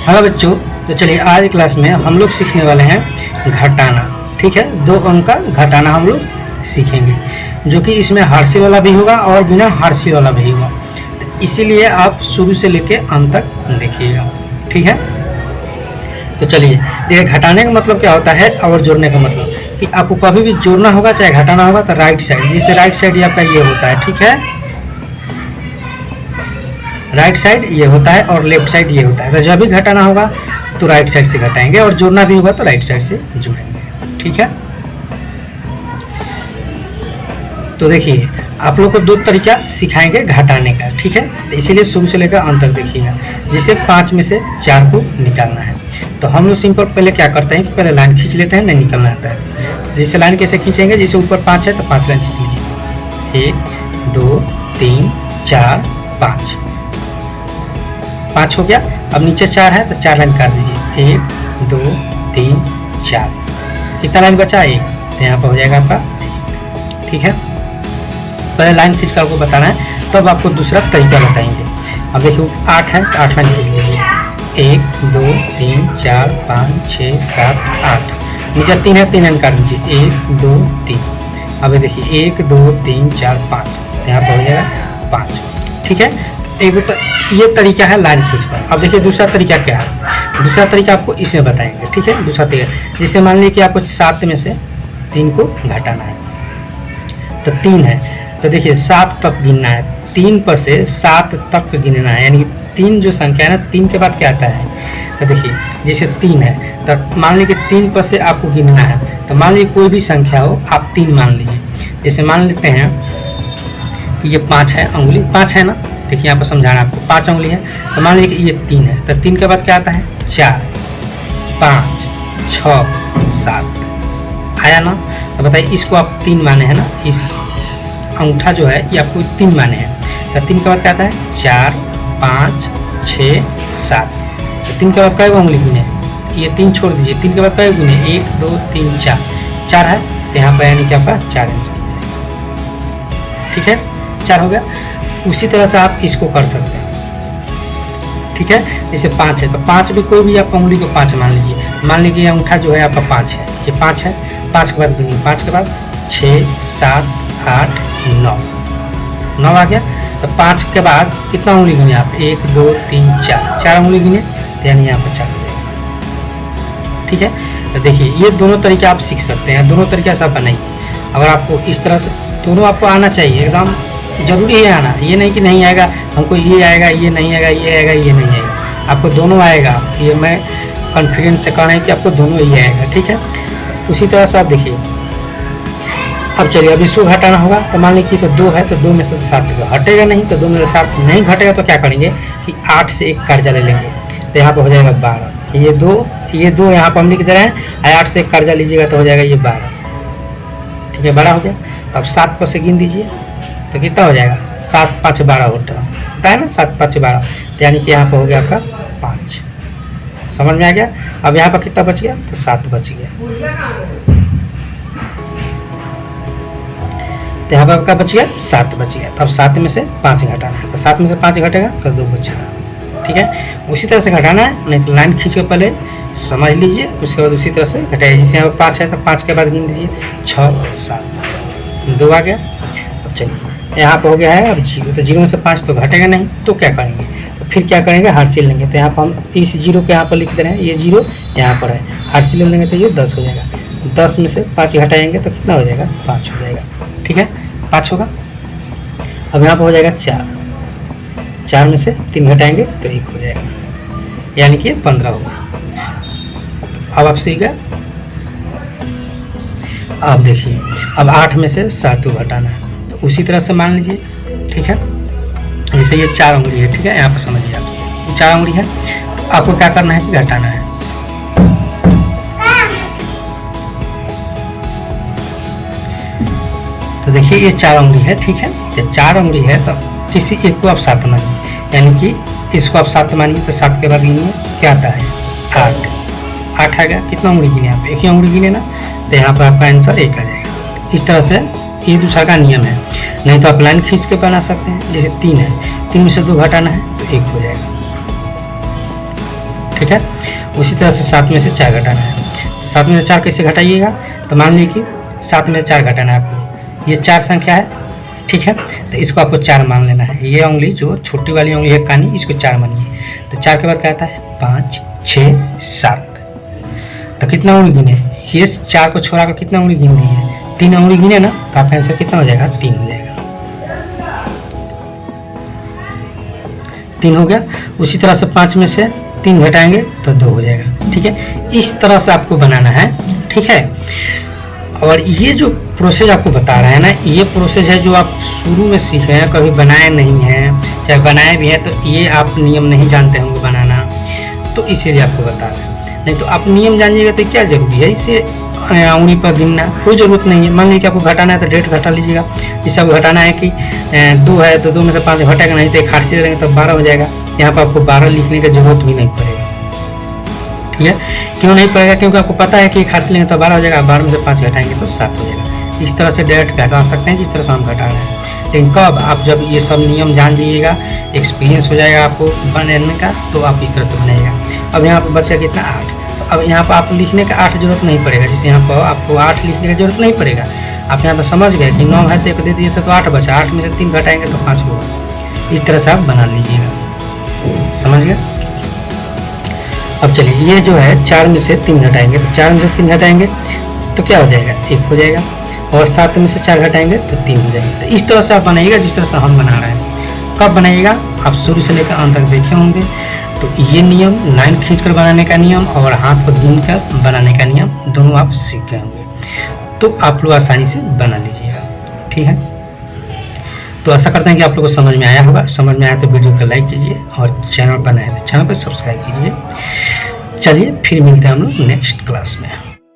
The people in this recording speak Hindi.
हेलो बच्चों, तो चलिए आज की क्लास में हम लोग सीखने वाले हैं घटाना। ठीक है, 2 अंक का घटाना हम लोग सीखेंगे, जो कि इसमें हर्षी वाला भी होगा और बिना हर्षी वाला भी होगा। तो इसीलिए आप शुरू से लेके अंत तक देखिएगा। ठीक है, तो चलिए देखिए, घटाने का मतलब क्या होता है और जोड़ने का मतलब कि आपको कभी भी जोड़ना होगा चाहे घटाना होगा तो राइट साइड, जैसे राइट साइड ये आपका ये होता है। ठीक है, राइट साइड ये होता है और लेफ्ट साइड ये होता है। तो जब भी घटाना होगा तो राइट साइड से घटाएंगे और जोड़ना भी होगा तो राइट साइड से जोड़ेंगे। ठीक है, तो देखिए आप लोग को 2 तरीका सिखाएंगे घटाने का। ठीक है, तो इसीलिए शुरू से लेकर अंत तक देखिएगा। जैसे 5 में से 4 को निकालना है तो हम लोग सिंपल पहले क्या करते हैं कि पहले लाइन खींच लेते हैं, नहीं निकलना आता है। तो जैसे लाइन कैसे खींचेंगे, जैसे ऊपर 5 है तो 5 लाइन खींच लीजिए। 1 2 3 4 5 5 हो गया। अब नीचे 4 है तो 4 लाइन काट दीजिए। 1 2 3 4, कितना लाइन बचा? 1, तो यहाँ पर हो जाएगा आपका 1। ठीक है, पहले लाइन खींच कर आपको बताना है, तब आपको दूसरा तरीका बताएंगे। अब देखिए 8 है तो 8 लाइन खींच लीजिए। 1 2 3 4 5 6 7 8, नीचे 3 है 3 लाइन काट दीजिए। 1 2 3, अब देखिए 1 2 3 4 5, तो यहाँ पर हो जाएगा 5। ठीक है, एक तो ये तरीका है लाइन खींचकर। अब देखिए दूसरा तरीका क्या है, दूसरा तरीका आपको इसमें बताएंगे। ठीक है, दूसरा तरीका जैसे मान लीजिए कि आपको 7 में से 3 को घटाना है तो 3 है, तो देखिए 7 तक गिनना है। 3 पर से 7 तक गिनना है, यानी 3 जो संख्या है ना, 3 के बाद क्या आता है। तो देखिए जैसे 3 है तो मान लीजिए कि 3 पर से आपको गिनना है, तो मान लीजिए कोई भी संख्या हो आप 3 मान लीजिए। जैसे मान लेते हैं कि ये 5 है, अंगुली 5 है ना, देखिए यहाँ पर समझाना आपको 5 उंगली है। तो मान लीजिए कि ये 3 है तो 3 के बाद क्या आता है 4 5 6 7 आया ना। तो बताइए इसको आप 3 माने हैं ना, इस अंगूठा जो है ये आपको 3 माने हैं। तो 3 के बाद क्या आता है 4 5 6 7। तो 3 के बाद कई उंगली गिने, ये 3 छोड़ दीजिए। 3 के बाद कई गिने 1 2 3 4, 4 है तो यहाँ पर यानी कि आपका 4 आंसर। ठीक है, 4 हो गया। उसी तरह से आप इसको कर सकते हैं। ठीक है, जैसे 5 है तो 5 भी कोई भी आप उंगली को 5 मान लीजिए। मान लीजिए अंगूठा जो है आपका 5 है, ये 5 है। 5 के बाद गिनिए, 5 के बाद 6 7 8 9, 9 आ गया। तो 5 के बाद कितना उंगली गिने आप, 1 2 3 4, 4 उंगली गिने तो यानी यहाँ पर 4 हो जाएगा। ठीक है, तो देखिए ये दोनों तरीके आप सीख सकते हैं, दोनों तरीके से आप बनाइए। अगर आपको इस तरह से दोनों आपको आना चाहिए, एकदम जरूरी है आना। ये नहीं कि नहीं आएगा, हमको ये आएगा ये नहीं आएगा, ये आएगा ये नहीं आएगा, आपको दोनों आएगा। ये मैं कॉन्फिडेंस से कह रहा हूँ कि आपको दोनों ये आएगा। ठीक है, उसी तरह से आप देखिए। अब चलिए अब इसको घटाना होगा, तो मान लीजिए तो 2 है तो 2 में से 7 हटेगा नहीं, तो 2 में से 7 नहीं घटेगा तो क्या करेंगे कि 8 से 1 कर्जा ले लेंगे, तो यहाँ पर हो जाएगा 12। ये 2 यहाँ पर हम लिख दे रहे हैं, 8 से 1 कर्जा लीजिएगा तो हो जाएगा ये 12। ठीक है, 12 हो गया। तो अब 7 पर से गिन दीजिए तो कितना हो जाएगा, 7 5 12 होता है ना, 7 5 12, तो यानी कि यहाँ पर हो गया आपका 5। समझ में आ गया। अब यहाँ पर कितना बच गया, तो 7 बच गया। तो यहाँ पर आपका बच गया 7 बच गया। तो अब 7 में से 5 घटाना है, तो 7 में से 5 घटेगा तो 2 बचेगा। ठीक है, उसी तरह से घटाना है, नहीं तो लाइन खींच कर पहले समझ लीजिए, उसके बाद उसी तरह से घटाइए। जैसे यहाँ पर 5 है तो 5 के बाद गिन दीजिए 6 7, 2 आ गया। अब चलिए यहाँ पर हो गया है अब 0, तो 0 में से 5 तो घटेगा नहीं, तो क्या करेंगे, तो फिर क्या करेंगे, हर्षिल लेंगे। तो यहाँ पर हम इस 0 को यहाँ पर लिख दे रहे हैं, ये 0 यहाँ पर है, हर्षिल लेंगे तो ये 10 हो जाएगा। 10 में से 5 घटाएंगे तो कितना हो जाएगा, 5 हो जाएगा। ठीक है, 5 होगा। अब यहाँ पर हो जाएगा 4, 4 में से 3 घटाएंगे तो 1 हो जाएगा, यानी कि 15 होगा। अब आप सीख गए। अब देखिए अब 8 में से 7 को घटाना है, तो उसी तरह से मान लीजिए। ठीक है, जैसे ये 4 उंगली है, ठीक है, यहाँ पर समझिए आप, ये 4 उंगली है, तो आपको क्या करना है कि घटाना है। तो देखिए ये 4 उंगली है। ठीक है, तो 4 उंगली है तो किसी एक को आप 7 मानिए, यानी कि इसको आप 7 मानिए। तो 7 के बाद गिनिए क्या आता है 8, 8 आ गया। कितना उंगली गिने आप, एक ही उंगली गिने ना, तो यहाँ पर आपका आंसर 1 आ जाएगा। इस तरह से ये दूसरा का नियम है, नहीं तो आप लाइन खींच के बना सकते हैं। जैसे 3 है, 3 में से 2 घटाना है तो 1 हो जाएगा। ठीक है, उसी तरह से 7 में से 4 घटाना है। तो 7 में से 4 कैसे घटाइएगा, तो मान लीजिए कि 7 में से 4 घटाना है आपको, ये 4 संख्या है, ठीक है, तो इसको आपको 4 मान लेना है। ये उंगली जो छोटी वाली उंगली है कानी, इसको 4 मानिए। तो 4 के बाद क्या आता है, 5, 6, 7। तो कितना उंगली गिने, ये 4 को छोड़ाकर कितना उंगली गिन दी है, 3 उंगली गिने ना, तो आपका आंसर कितना हो जाएगा, 3 हो जाएगा। 3 हो गया। उसी तरह से 5 में से 3 घटाएंगे तो 2 हो जाएगा, ठीक है। इस तरह से आपको बनाना है, ठीक है। और ये जो प्रोसेस आपको बता रहे हैं ना, ये प्रोसेस है जो आप शुरू में सीखे हैं, कभी बनाए नहीं हैं, चाहे बनाए भी हैं तो ये आप नियम नहीं जानते होंगे बनाना, तो इसीलिए आपको बता रहे हैं। नहीं तो आप नियम जानिएगा तो क्या जरूरी है इसे उंगली पर गिनना, कोई ज़रूरत नहीं है। मान लीजिए कि आपको घटाना है तो डेट घटा लीजिएगा। जैसे आपको घटाना है कि 2 है तो 2 में से 5 घटेगा नहीं, तो एक हाथ से लेंगे तो 12 हो जाएगा। यहाँ पर आपको 12 लिखने की जरूरत भी नहीं पड़ेगा, ठीक है। क्यों नहीं पड़ेगा, क्योंकि आपको पता है कि एक हाथ से लेंगे तो 12 हो जाएगा, 12 में से 5 घटाएंगे तो 7 हो जाएगा। इस तरह से डायरेक्ट घटा सकते हैं जिस तरह से हम घटा रहे हैं। लेकिन कब, आप जब ये सब नियम जान जाइएगा, एक्सपीरियंस हो जाएगा आपको बनाने का, तो आप इस तरह से बनाइएगा। अब यहाँ पर बचा कितना, 8। अब यहाँ पर आपको लिखने का 8 जरूरत नहीं पड़ेगा, जैसे यहाँ पर आपको 8 लिखने की जरूरत नहीं पड़ेगा। आप यहाँ पर समझ गए कि 9 है तो 1 दे दिए थे तो 8 बचा, 8 में से 3 घटाएंगे तो 5 होगा। इस तरह से आप बना लीजिएगा, समझ गए। अब चलिए, ये जो है 4 में से 3 घटाएंगे, तो 4 में से 3 घटाएंगे तो क्या हो जाएगा, 1 हो जाएगा। और 7 में से 4 घटाएंगे तो 3 हो जाएगा। तो इस तरह से आप बनाइएगा जिस तरह से हम बना रहे हैं। कब बनाइएगा, आप शुरू से लेकर अंत तक देखे होंगे। तो ये नियम, लाइन खींचकर बनाने का नियम और हाथ पर गिन कर बनाने का नियम, दोनों आप सीख गए होंगे। तो आप लोग आसानी से बना लीजिएगा, ठीक है। तो आशा करते हैं कि आप लोगों को समझ में आया होगा। समझ में आया तो वीडियो को लाइक कीजिए और चैनल पर नए हैं तो चैनल पर सब्सक्राइब कीजिए। चलिए फिर मिलते हैं हम लोग नेक्स्ट क्लास में।